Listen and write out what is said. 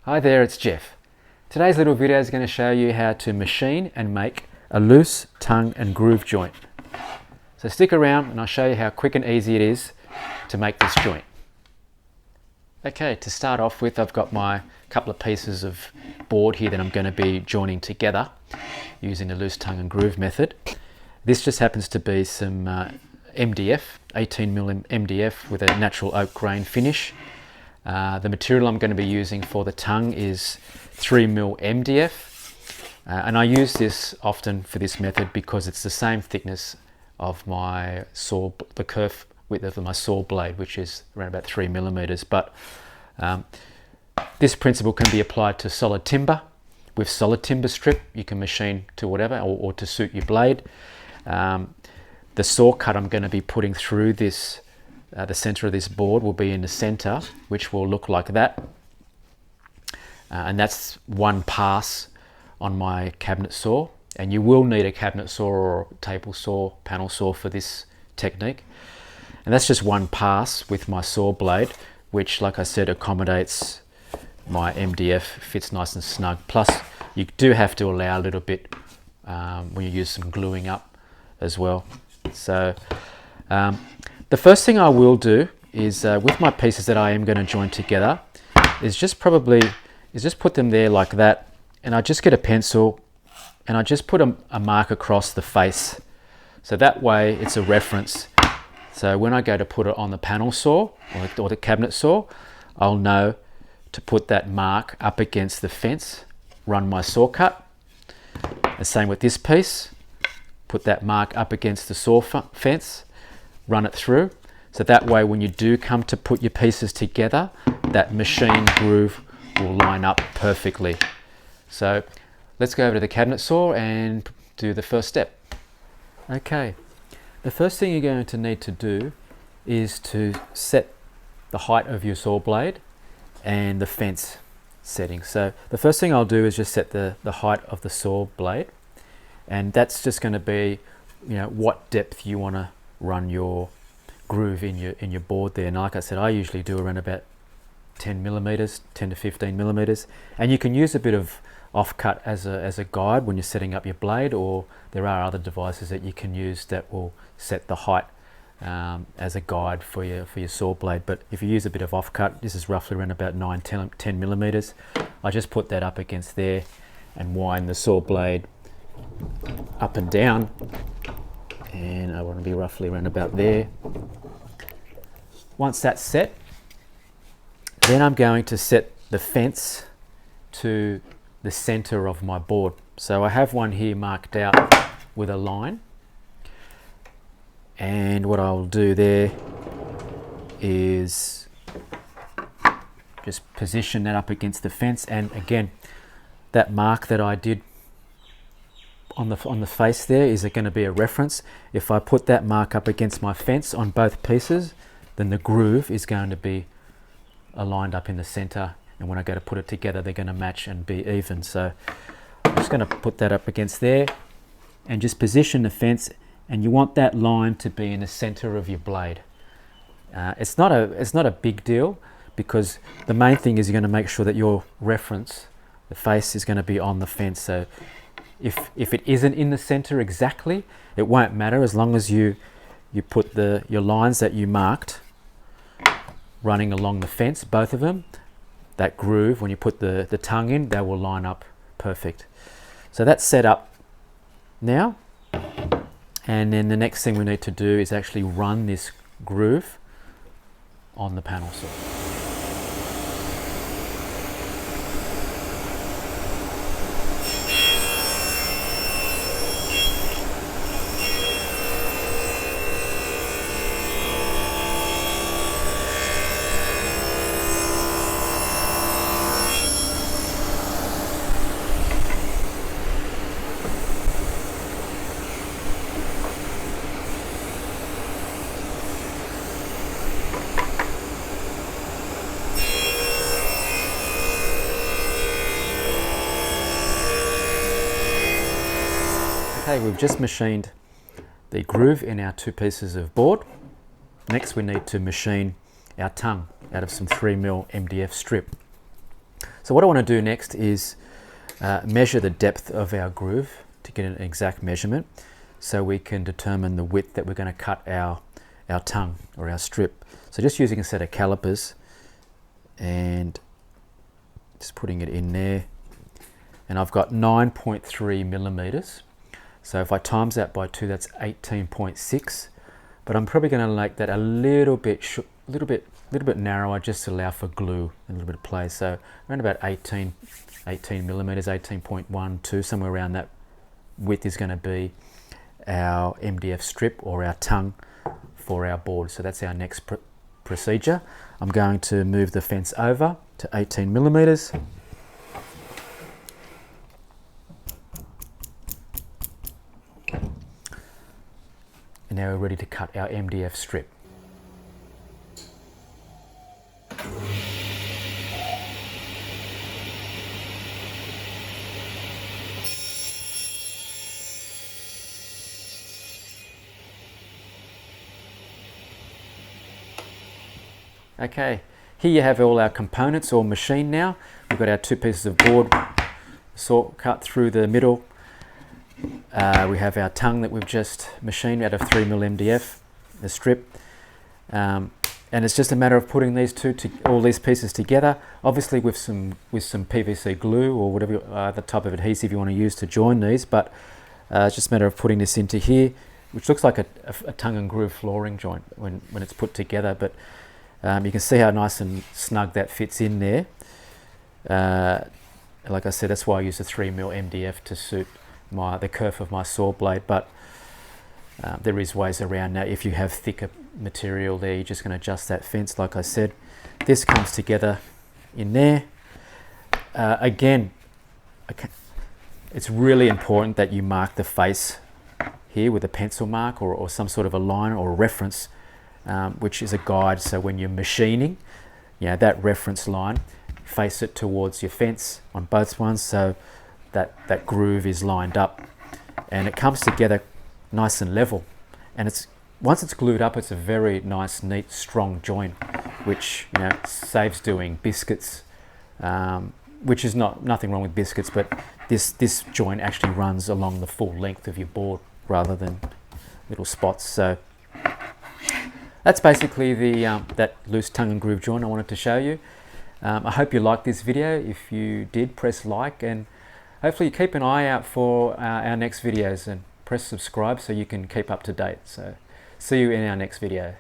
Hi there, it's Jeff. Today's little video is going to show you how to machine and make a loose tongue and groove joint. So stick around and I'll show you how quick and easy it is to make this joint. Okay, to start off with, I've got my couple of pieces of board here that I'm going to be joining together using the loose tongue and groove method. This just happens to be some MDF, 18mm MDF with a natural oak grain finish. The material I'm going to be using for the tongue is 3mm MDF, and I use this often for this method because it's the same thickness of my saw, the kerf width of my saw blade, which is around about 3mm. But this principle can be applied to solid timber. With solid timber strip, you can machine to whatever or to suit your blade. The saw cut I'm going to be putting through this, the center of this board will be in the center, which will look like that. And that's one pass on my cabinet saw. And you will need a cabinet saw or a table saw, panel saw for this technique. And that's just one pass with my saw blade, which, like I said, accommodates my MDF, fits nice and snug. Plus, you do have to allow a little bit when you use some gluing up as well. So, the first thing I will do is with my pieces that I am going to join together is just put them there like that, and I just get a pencil and I just put a mark across the face, so that way it's a reference. So when I go to put it on the panel saw or the cabinet saw, I'll know to put that mark up against the fence, run my saw cut. The same with this piece, put that mark up against the saw fence, run it through, so that way when you do come to put your pieces together, that machine groove will line up perfectly. So let's go over to the cabinet saw and do the first step. Okay, the first thing you're going to need to do is to set the height of your saw blade and the fence setting. So the first thing I'll do is just set the height of the saw blade, and that's just going to be, you know, what depth you want to run your groove in your board there. And like I said, I usually do around about 10mm, 10 to 15mm, and you can use a bit of offcut as a guide when you're setting up your blade, or there are other devices that you can use that will set the height as a guide for your saw blade. But if you use a bit of offcut, this is roughly around about 10mm. I just put that up against there and wind the saw blade up and down, and I want to be roughly around about there. Once that's set, then I'm going to set the fence to the center of my board. So I have one here marked out with a line, and what I'll do there is just position that up against the fence. And again, that mark that I did on the face there is going to be a reference. If I put that mark up against my fence on both pieces, then the groove is going to be aligned up in the center, and when I go to put it together, they're going to match and be even. So I'm just going to put that up against there and just position the fence, and you want that line to be in the center of your blade. It's not a big deal, because the main thing is you're going to make sure that your reference, the face, is going to be on the fence. So if it isn't in the center exactly, it won't matter, as long as you put your lines that you marked running along the fence, both of them, that groove, when you put the tongue in, they will line up perfect. So that's set up now, and then the next thing we need to do is actually run this groove on the panel saw. Okay, we've just machined the groove in our two pieces of board. Next we need to machine our tongue out of some 3mm MDF strip. So what I want to do next is measure the depth of our groove to get an exact measurement, so we can determine the width that we're going to cut our tongue or our strip. So just using a set of calipers and just putting it in there, and I've got 9.3 millimeters. So if I times that by 2, that's 18.6. But I'm probably going to make that a little bit narrower, just to allow for glue and a little bit of play. So around about 18 millimeters, 18.12, somewhere around that width is going to be our MDF strip or our tongue for our board. So that's our next procedure. I'm going to move the fence over to 18 millimeters. And now we're ready to cut our MDF strip. Okay, here you have all our components all machined now. We've got our 2 pieces of board saw cut through the middle. We have our tongue that we've just machined out of 3mm MDF, the strip. And it's just a matter of putting all these pieces together, obviously with some PVC glue or whatever the type of adhesive you want to use to join these. But it's just a matter of putting this into here, which looks like a tongue and groove flooring joint when it's put together. But you can see how nice and snug that fits in there. Like I said, that's why I use the 3mm MDF to suit the kerf of my saw blade. But there is ways around that. If you have thicker material there, you're just going to adjust that fence. Like I said, this comes together in there. Again, it's really important that you mark the face here with a pencil mark or some sort of a line or a reference, which is a guide. So when you're machining, that reference line, face it towards your fence on both ones, so that groove is lined up and it comes together nice and level. And once it's glued up, it's a very nice, neat, strong joint, which saves doing biscuits, which is nothing wrong with biscuits, but this joint actually runs along the full length of your board rather than little spots. So that's basically that loose tongue and groove joint I wanted to show you. I hope you liked this video. If you did, press like, and hopefully keep an eye out for our next videos, and press subscribe so you can keep up to date. So see you in our next video.